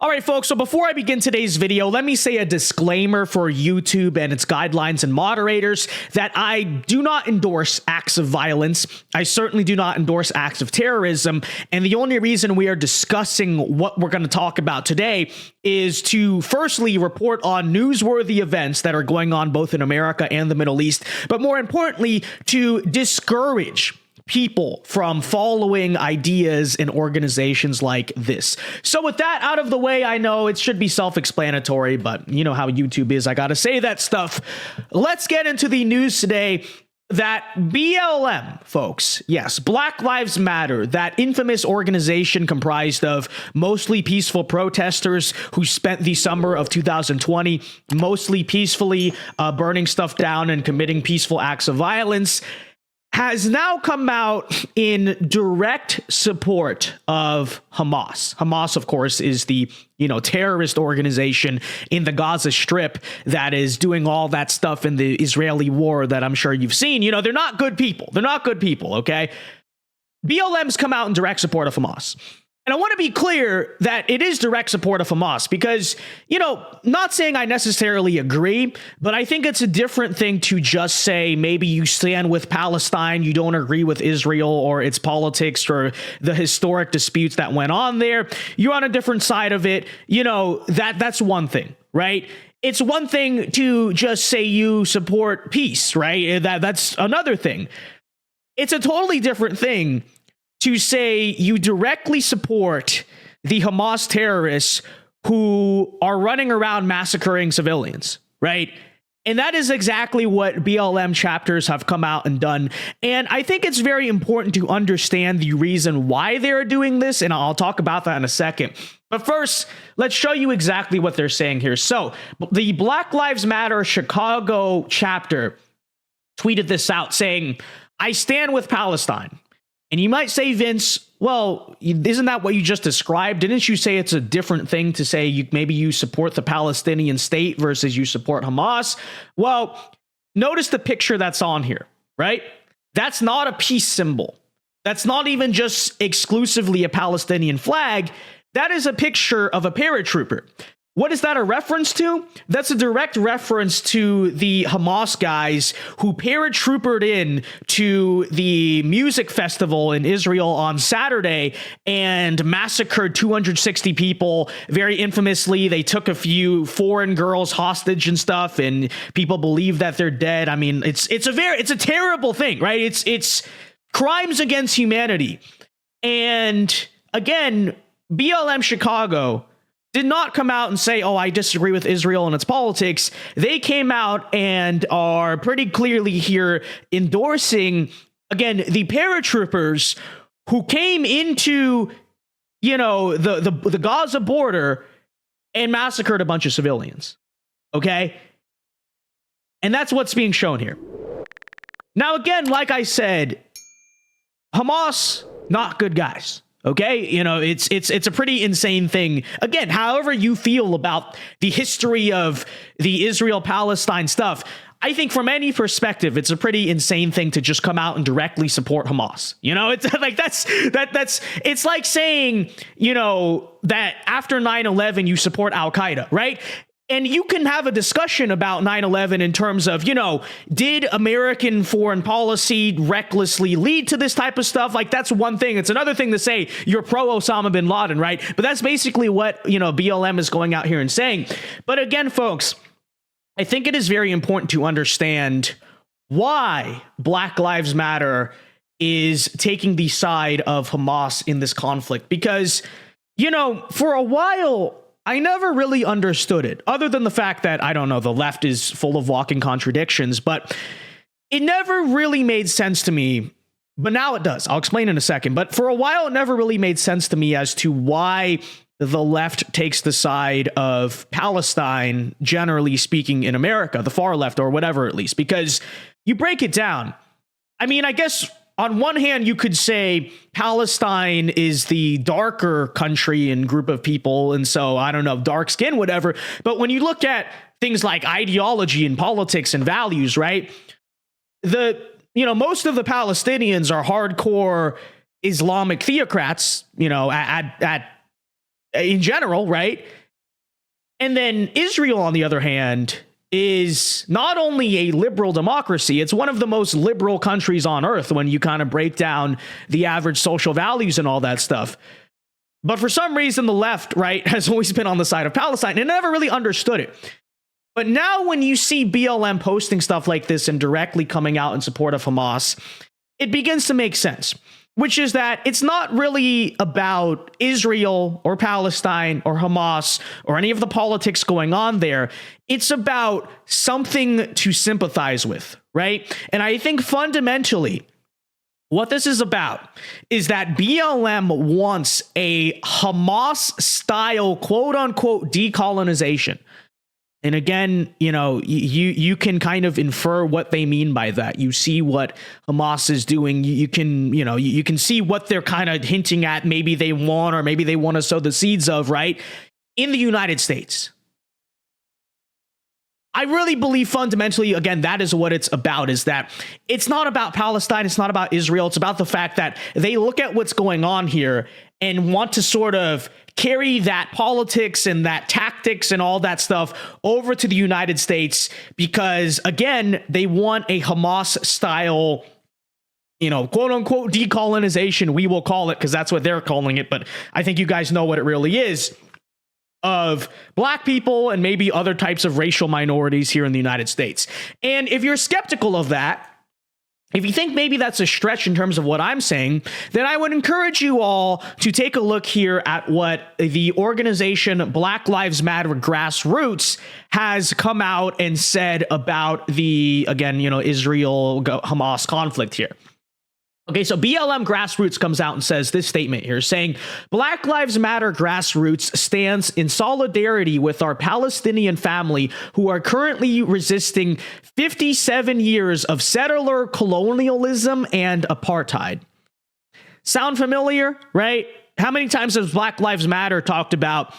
All right, folks, so before I begin today's video, let me say a disclaimer for YouTube and its guidelines and moderators that I do not endorse acts of violence. I certainly do not endorse acts of terrorism. And the only reason we are discussing what we're going to talk about today is to firstly report on newsworthy events that are going on both in America and the Middle East, but more importantly, to discourage people from following ideas and organizations like this. So with that out of the way, I know it should be self-explanatory, but you know how YouTube is. I got to say that stuff. Let's get into the news today. That BLM, folks, yes, Black Lives Matter, that infamous organization comprised of mostly peaceful protesters who spent the summer of 2020 mostly peacefully burning stuff down and committing peaceful acts of violence, has now come out in direct support of Hamas. Hamas, of course, is the, terrorist organization in the Gaza Strip that is doing all that stuff in the Israeli war that I'm sure you've seen. They're not good people. They're not good people, okay? BLM's come out in direct support of Hamas. And I want to be clear that it is direct support of Hamas because, not saying I necessarily agree, but I think it's a different thing to just say maybe you stand with Palestine, you don't agree with Israel or its politics or the historic disputes that went on there. You're on a different side of it. That's one thing, right? It's one thing to just say you support peace, right? That's another thing. It's a totally different thing to say you directly support the Hamas terrorists who are running around massacring civilians, right? And that is exactly what BLM chapters have come out and done. And I think it's very important to understand the reason why they're doing this, and I'll talk about that in a second. But first, let's show you exactly what they're saying here. So the Black Lives Matter Chicago chapter tweeted this out saying, "I stand with Palestine." And you might say, Vince, well, isn't that what you just described? Didn't you say it's a different thing to say maybe you support the Palestinian state versus you support Hamas? Well, notice the picture that's on here, right? That's not a peace symbol. That's not even just exclusively a Palestinian flag. That is a picture of a paratrooper. What is that a reference to? That's a direct reference to the Hamas guys who paratroopered in to the music festival in Israel on Saturday and massacred 260 people. Very infamously, they took a few foreign girls hostage and stuff, and people believe that they're dead. I mean, it's a terrible thing, right? It's crimes against humanity. And again, BLM Chicago did not come out and say, oh, I disagree with Israel and its politics. They came out and are pretty clearly here endorsing, again, the paratroopers who came into, the Gaza border and massacred a bunch of civilians. Okay? And that's what's being shown here. Now, again, like I said, Hamas, not good guys. Okay, it's a pretty insane thing. Again, however you feel about the history of the Israel-Palestine stuff, I think from any perspective, it's a pretty insane thing to just come out and directly support Hamas. It's like it's like saying, that after 9/11 you support Al-Qaeda, right? And you can have a discussion about 9/11 in terms of, did American foreign policy recklessly lead to this type of stuff? Like, that's one thing. It's another thing to say you're pro Osama bin Laden, right? But that's basically what, BLM is going out here and saying. But again, folks, I think it is very important to understand why Black Lives Matter is taking the side of Hamas in this conflict. Because, for a while, I never really understood it, other than the fact that, I don't know, the left is full of walking contradictions, but it never really made sense to me. But now it does. I'll explain in a second. But for a while, it never really made sense to me as to why the left takes the side of Palestine, generally speaking, in America, the far left or whatever, at least, because you break it down. I mean, I guess on one hand, you could say Palestine is the darker country and group of people. And so, I don't know, dark skin, whatever. But when you look at things like ideology and politics and values, right? Most of the Palestinians are hardcore Islamic theocrats, at in general, right? And then Israel, on the other hand, is not only a liberal democracy, it's one of the most liberal countries on earth when you kind of break down the average social values and all that stuff. But for some reason, the left, right, has always been on the side of Palestine and never really understood it. But now when you see BLM posting stuff like this and directly coming out in support of Hamas, it begins to make sense, which is that it's not really about Israel or Palestine or Hamas or any of the politics going on there. It's about something to sympathize with, right? And I think fundamentally, what this is about is that BLM wants a Hamas-style, quote-unquote, decolonization. And again, you know, you can kind of infer what they mean by that. You see what Hamas is doing. You can see what they're kind of hinting at. Maybe they want, or maybe they want to sow the seeds of, right? In the United States. I really believe fundamentally, again, that is what it's about, is that it's not about Palestine. It's not about Israel. It's about the fact that they look at what's going on here and want to sort of carry that politics and that tactics and all that stuff over to the United States because, again, they want a Hamas style, you know, quote unquote decolonization, we will call it, because that's what they're calling it. But I think you guys know what it really is, of black people and maybe other types of racial minorities here in the United States. And if you're skeptical of that, if you think maybe that's a stretch in terms of what I'm saying, then I would encourage you all to take a look here at what the organization Black Lives Matter Grassroots has come out and said about the, again, you know, Israel-Hamas conflict here. Okay, so BLM Grassroots comes out and says this statement here, saying, Black Lives Matter Grassroots stands in solidarity with our Palestinian family who are currently resisting 57 years of settler colonialism and apartheid. Sound familiar, right? How many times has Black Lives Matter talked about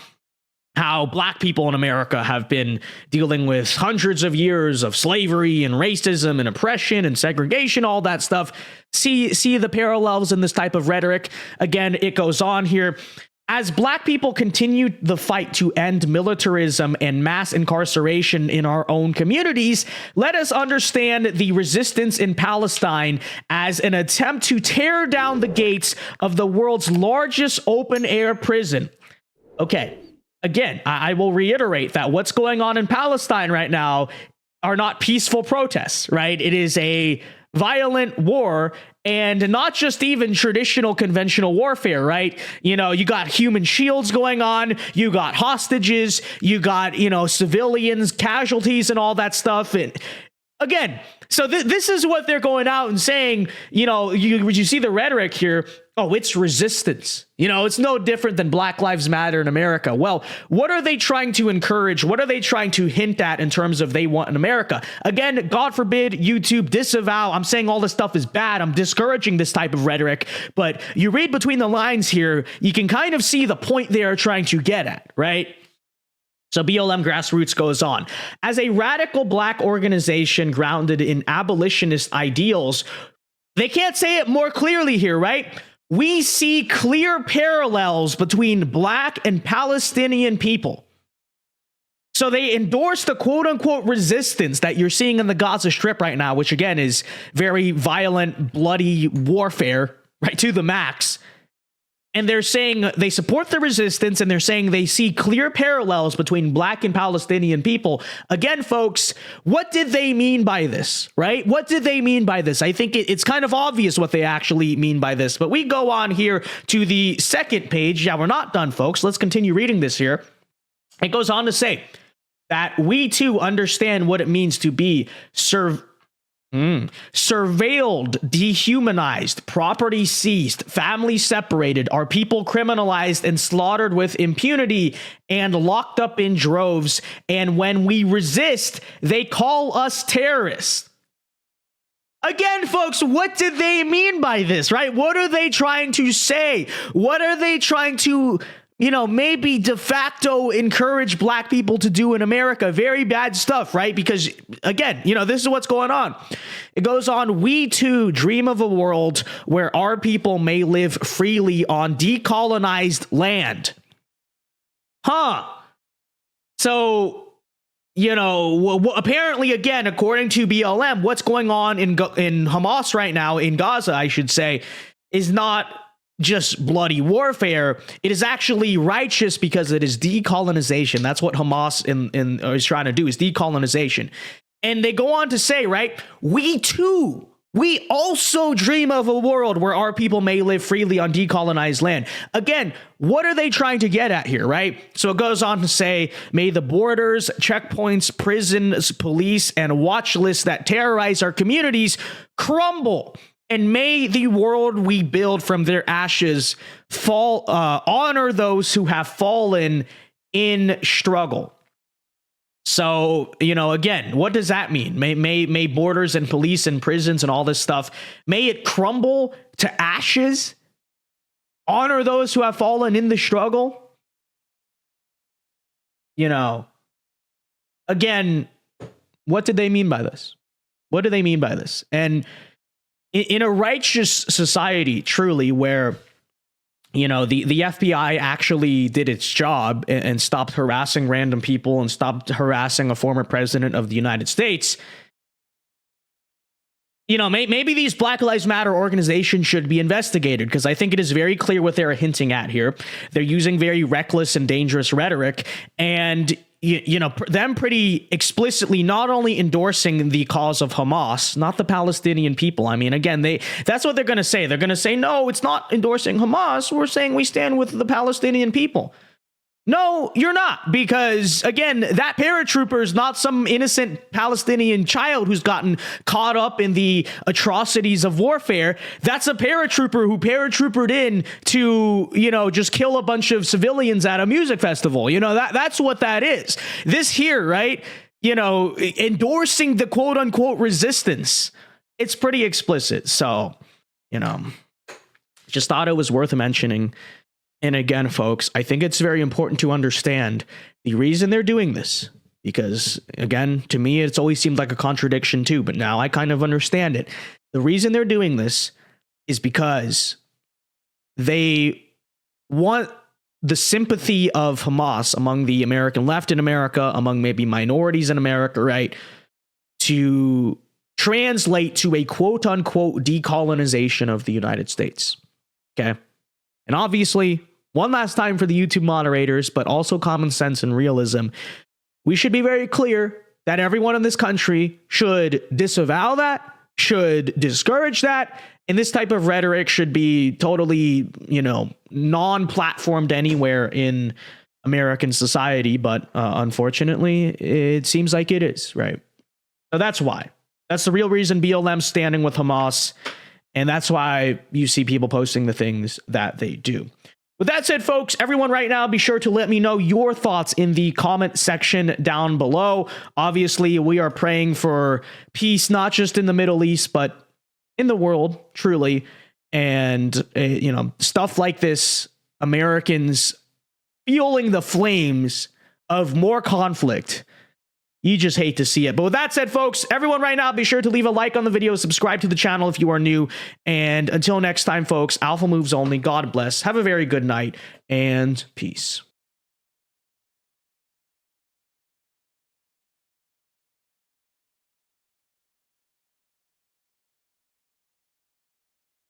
how black people in America have been dealing with hundreds of years of slavery and racism and oppression and segregation, all that stuff? See the parallels in this type of rhetoric. Again, it goes on here. As black people continue the fight to end militarism and mass incarceration in our own communities, let us understand the resistance in Palestine as an attempt to tear down the gates of the world's largest open-air prison. Okay. Again, I will reiterate that what's going on in Palestine right now are not peaceful protests, right? It is a violent war, and not just even traditional conventional warfare, right? You know, you got human shields going on, you got hostages, you got, you know, civilians, casualties and all that stuff. And again, so this is what they're going out and saying, you know, you see the rhetoric here. Oh, it's resistance. You know, it's no different than Black Lives Matter in America. Well, what are they trying to encourage? What are they trying to hint at in terms of they want in America? Again, God forbid, YouTube, disavow. I'm saying all this stuff is bad. I'm discouraging this type of rhetoric. But you read between the lines here, you can kind of see the point they are trying to get at, right? So BLM Grassroots goes on. As a radical black organization grounded in abolitionist ideals, they can't say it more clearly here, right? We see clear parallels between black and Palestinian people. So they endorse the quote unquote resistance that you're seeing in the Gaza Strip right now, which again is very violent, bloody warfare, right, to the max. And they're saying they support the resistance, and they're saying they see clear parallels between black and Palestinian people. Again, folks, what did they mean by this, right? What did they mean by this? I think it's kind of obvious what they actually mean by this, but we go on here to the second page. Yeah, we're not done, folks. Let's continue reading this here. It goes on to say that we too understand what it means to be surveilled, dehumanized, property seized, families separated, our people criminalized and slaughtered with impunity and locked up in droves. And when we resist, they call us terrorists. Again, folks, what did they mean by this, right? What are they trying to say? What are they trying to, you know, maybe de facto encourage black people to do in America? Very bad stuff, right? Because again, you know, this is what's going on. It goes on, we too dream of a world where our people may live freely on decolonized land. huh. So, you know, apparently, again, according to BLM, what's going on in Hamas right now, in Gaza, I should say, is not just bloody warfare. It is actually righteous because it is decolonization. That's what Hamas is trying to do, is decolonization. And they go on to say, right, we also dream of a world where our people may live freely on decolonized land. Again, what are they trying to get at here, right? So it goes on to say, may the borders, checkpoints, prisons, police, and watch lists that terrorize our communities crumble. And may the world we build from their ashes honor those who have fallen in struggle. So, you know, again, what does that mean? May borders and police and prisons and all this stuff, may it crumble to ashes? Honor those who have fallen in the struggle? You know, again, what did they mean by this? What do they mean by this? And in a righteous society, truly, where, you know, the FBI actually did its job and stopped harassing random people and stopped harassing a former president of the United States, you know, maybe these Black Lives Matter organizations should be investigated, because I think it is very clear what they're hinting at here. They're using very reckless and dangerous rhetoric, and you know, them pretty explicitly not only endorsing the cause of Hamas, not the Palestinian people. I mean, again, that's what they're going to say. They're going to say, no, it's not endorsing Hamas. We're saying we stand with the Palestinian people. No, you're not, because, again, that paratrooper is not some innocent Palestinian child who's gotten caught up in the atrocities of warfare. That's a paratrooper who paratroopered in to, you know, just kill a bunch of civilians at a music festival. You know, that's what that is. This here, right, you know, endorsing the quote unquote resistance, it's pretty explicit. So, you know, just thought it was worth mentioning. And again, folks, I think it's very important to understand the reason they're doing this, because, again, to me, it's always seemed like a contradiction too, but now I kind of understand it. The reason they're doing this is because they want the sympathy of Hamas among the American left in America, among maybe minorities in America, right, to translate to a quote unquote decolonization of the United States. Okay. And obviously, one last time for the YouTube moderators, but also common sense and realism, we should be very clear that everyone in this country should disavow that, should discourage that, and this type of rhetoric should be totally, you know, non-platformed anywhere in American society. But unfortunately, it seems like it is, right? So that's why. That's the real reason BLM's standing with Hamas. And that's why you see people posting the things that they do. With that said, folks, everyone right now, be sure to let me know your thoughts in the comment section down below. Obviously, we are praying for peace, not just in the Middle East, but in the world, truly. And, you know, stuff like this, Americans fueling the flames of more conflict. You just hate to see it. But with that said, folks, everyone right now, be sure to leave a like on the video, subscribe to the channel if you are new. And until next time, folks, Alpha Moves only. God bless. Have a very good night and peace.